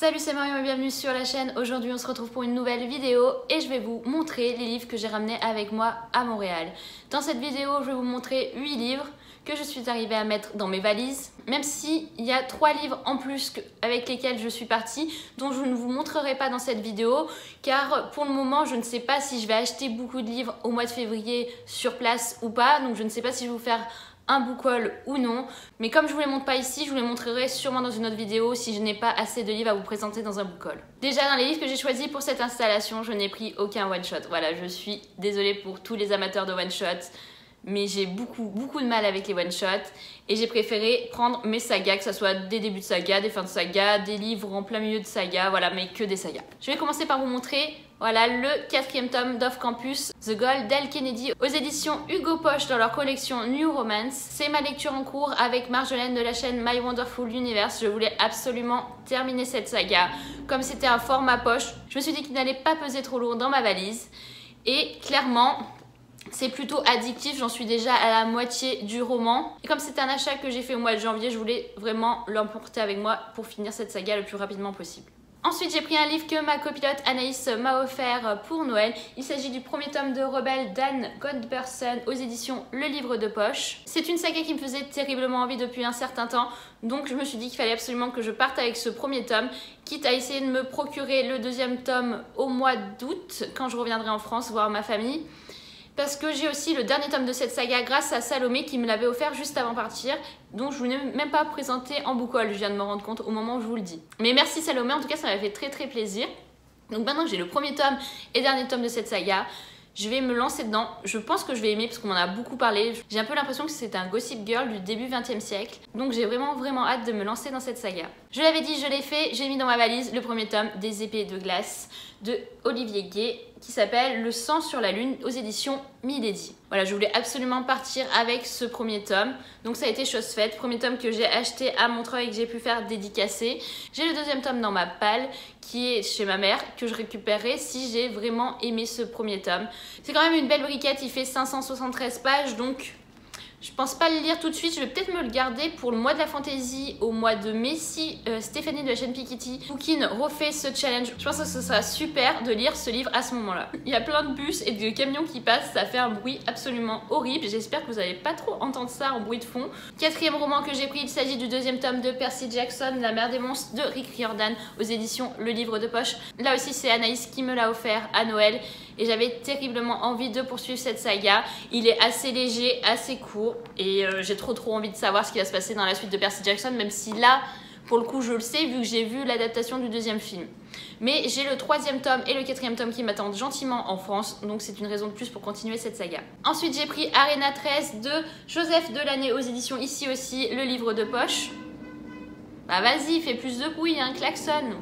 Salut, c'est Marion et bienvenue sur la chaîne. Aujourd'hui on se retrouve pour une nouvelle vidéo et je vais vous montrer les livres que j'ai ramenés avec moi à Montréal. Dans cette vidéo je vais vous montrer 8 livres que je suis arrivée à mettre dans mes valises, même s'il y a 3 livres en plus avec lesquels je suis partie, dont je ne vous montrerai pas dans cette vidéo, car pour le moment je ne sais pas si je vais acheter beaucoup de livres au mois de février sur place ou pas, donc je ne sais pas si je vais vous faire un book haul ou non, mais comme je vous les montre pas ici, je vous les montrerai sûrement dans une autre vidéo si je n'ai pas assez de livres à vous présenter dans un book haul. Déjà dans les livres que j'ai choisis pour cette installation, je n'ai pris aucun one shot. Voilà, je suis désolée pour tous les amateurs de one shot, mais j'ai beaucoup de mal avec les one shots et j'ai préféré prendre mes sagas, que ce soit des débuts de saga, des fins de saga, des livres en plein milieu de saga, voilà, mais que des sagas. Je vais commencer par vous montrer voilà le 4e tome d'Off Campus, The Goal d'Elle Kennedy aux éditions Hugo Poche dans leur collection New Romance. C'est ma lecture en cours avec Marjolaine de la chaîne My Wonderful Universe. Je voulais absolument terminer cette saga. Comme c'était un format poche, je me suis dit qu'il n'allait pas peser trop lourd dans ma valise. Et clairement, c'est plutôt addictif, j'en suis déjà à la moitié du roman. Et comme c'était un achat que j'ai fait au mois de janvier, je voulais vraiment l'emporter avec moi pour finir cette saga le plus rapidement possible. Ensuite, j'ai pris un livre que ma copilote Anaïs m'a offert pour Noël. Il s'agit du premier tome de Rebelle d'Anne Godbersen aux éditions Le Livre de Poche. C'est une saga qui me faisait terriblement envie depuis un certain temps, donc je me suis dit qu'il fallait absolument que je parte avec ce premier tome, quitte à essayer de me procurer le 2e tome au mois d'août, quand je reviendrai en France voir ma famille. Parce que j'ai aussi le dernier tome de cette saga grâce à Salomé qui me l'avait offert juste avant de partir, donc je vous l'ai même pas présenté en book haul, je viens de me rendre compte au moment où je vous le dis. Mais merci Salomé, en tout cas ça m'a fait très plaisir. Donc maintenant que j'ai le premier tome et dernier tome de cette saga, je vais me lancer dedans. Je pense que je vais aimer parce qu'on en a beaucoup parlé. J'ai un peu l'impression que c'est un Gossip Girl du début 20e siècle. Donc j'ai vraiment hâte de me lancer dans cette saga. Je l'avais dit, je l'ai fait, j'ai mis dans ma valise le premier tome des Épées de glace de Olivier Gay qui s'appelle Le sang sur la lune aux éditions Milady. Voilà, je voulais absolument partir avec ce premier tome. Donc ça a été chose faite. Premier tome que j'ai acheté à Montreuil et que j'ai pu faire dédicacer. J'ai le 2e tome dans ma palle qui est chez ma mère que je récupérerai si j'ai vraiment aimé ce premier tome. C'est quand même une belle briquette, il fait 573 pages donc je pense pas le lire tout de suite, je vais peut-être me le garder pour le mois de la fantaisie au mois de mai si Stéphanie de la chaîne Piketty Bookin refait ce challenge. Je pense que ce sera super de lire ce livre à ce moment-là. Il y a plein de bus et de camions qui passent, ça fait un bruit absolument horrible. J'espère que vous n'allez pas trop entendre ça en bruit de fond. 4e roman que j'ai pris, il s'agit du 2e tome de Percy Jackson, La mer des monstres de Rick Riordan aux éditions Le Livre de Poche. Là aussi c'est Anaïs qui me l'a offert à Noël et j'avais terriblement envie de poursuivre cette saga. Il est assez léger, assez court et j'ai trop envie de savoir ce qui va se passer dans la suite de Percy Jackson, même si là pour le coup je le sais vu que j'ai vu l'adaptation du 2e film. Mais j'ai le 3e tome et le 4e tome qui m'attendent gentiment en France, donc c'est une raison de plus pour continuer cette saga. Ensuite j'ai pris Arena 13 de Joseph Delaney aux éditions Ici aussi, Le Livre de Poche. Bah vas-y, fais plus de bruit, hein, klaxonne.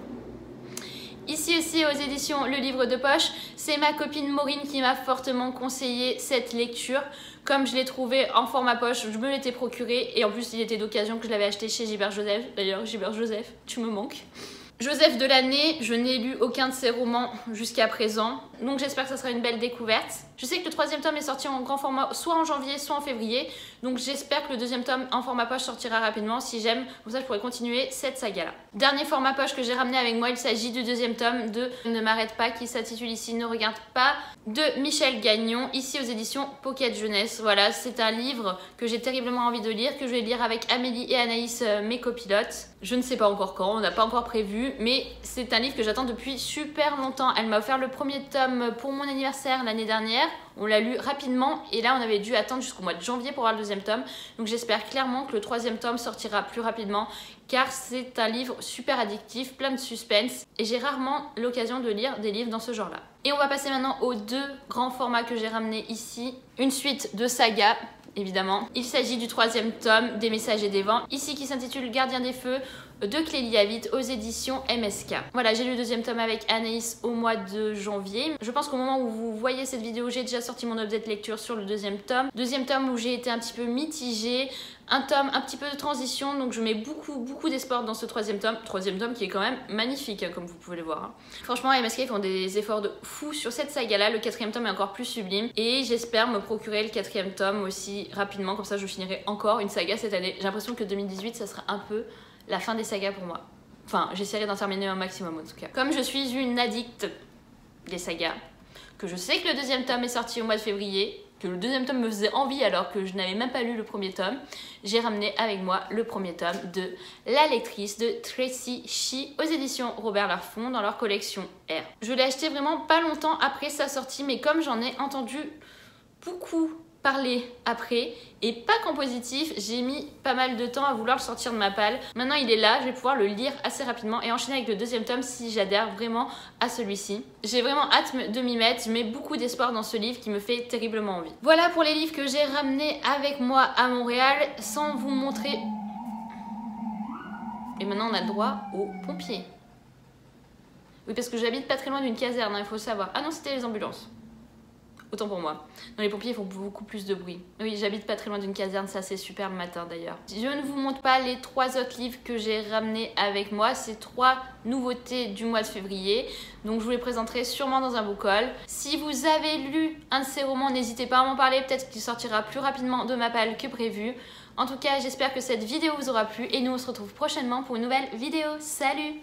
Ici aussi aux éditions Le Livre de Poche, c'est ma copine Maureen qui m'a fortement conseillé cette lecture. Comme je l'ai trouvé en format poche, je me l'étais procuré et en plus il était d'occasion que je l'avais acheté chez Gilbert Joseph. D'ailleurs Gilbert Joseph, tu me manques. Joseph Delaney, je n'ai lu aucun de ses romans jusqu'à présent, donc j'espère que ça sera une belle découverte. Je sais que le 3e tome est sorti en grand format soit en janvier soit en février, donc j'espère que le 2e tome en format poche sortira rapidement si j'aime, comme ça je pourrai continuer cette saga là. Dernier format poche que j'ai ramené avec moi, il s'agit du 2e tome de Ne m'arrête pas qui s'intitule ici Ne regarde pas de Michel Gagnon, ici aux éditions Pocket Jeunesse. Voilà, c'est un livre que j'ai terriblement envie de lire, que je vais lire avec Amélie et Anaïs, mes copilotes. Je ne sais pas encore quand, on n'a pas encore prévu, mais c'est un livre que j'attends depuis super longtemps. Elle m'a offert le premier tome pour mon anniversaire l'année dernière. On l'a lu rapidement et là on avait dû attendre jusqu'au mois de janvier pour avoir le 2e tome. Donc j'espère clairement que le 3e tome sortira plus rapidement car c'est un livre super addictif, plein de suspense et j'ai rarement l'occasion de lire des livres dans ce genre-là. Et on va passer maintenant aux 2 grands formats que j'ai ramenés ici. Une suite de sagas, évidemment. Il s'agit du 3e tome des Messages et des Vents, ici qui s'intitule Gardien des Feux de Clélie Avitt aux éditions MSK. Voilà, j'ai lu le 2e tome avec Anaïs au mois de janvier. Je pense qu'au moment où vous voyez cette vidéo, j'ai déjà sorti mon update lecture sur le 2e tome. 2e tome où j'ai été un petit peu mitigée. Un tome un petit peu de transition, donc je mets beaucoup d'espoir dans ce 3e tome. 3e tome qui est quand même magnifique, hein, comme vous pouvez le voir. Hein. Franchement, MSK font des efforts de fou sur cette saga-là. Le 4e tome est encore plus sublime. Et j'espère me procurer le 4e tome aussi rapidement, comme ça je finirai encore une saga cette année. J'ai l'impression que 2018, ça sera un peu la fin des sagas pour moi. Enfin, j'essaierai d'en terminer un maximum en tout cas. Comme je suis une addict des sagas, que je sais que le deuxième tome est sorti au mois de février, que le deuxième tome me faisait envie alors que je n'avais même pas lu le premier tome, j'ai ramené avec moi le premier tome de La lectrice de Tracy Shih aux éditions Robert Laffont dans leur collection R. Je l'ai acheté vraiment pas longtemps après sa sortie, mais comme j'en ai entendu beaucoup parler après, et pas qu'en positif, j'ai mis pas mal de temps à vouloir le sortir de ma palle. Maintenant il est là, je vais pouvoir le lire assez rapidement et enchaîner avec le deuxième tome si j'adhère vraiment à celui-ci. J'ai vraiment hâte de m'y mettre, je mets beaucoup d'espoir dans ce livre qui me fait terriblement envie. Voilà pour les livres que j'ai ramenés avec moi à Montréal, sans vous montrer... Et maintenant on a le droit aux pompiers. Oui, parce que j'habite pas très loin d'une caserne, hein, il faut le savoir. Ah non, c'était les ambulances. Autant pour moi. Non, les pompiers font beaucoup plus de bruit. Oui, j'habite pas très loin d'une caserne, ça c'est super le matin d'ailleurs. Je ne vous montre pas les 3 autres livres que j'ai ramenés avec moi. C'est 3 nouveautés du mois de février. Donc je vous les présenterai sûrement dans un book haul. Si vous avez lu un de ces romans, n'hésitez pas à m'en parler. Peut-être qu'il sortira plus rapidement de ma palle que prévu. En tout cas, j'espère que cette vidéo vous aura plu et nous on se retrouve prochainement pour une nouvelle vidéo. Salut!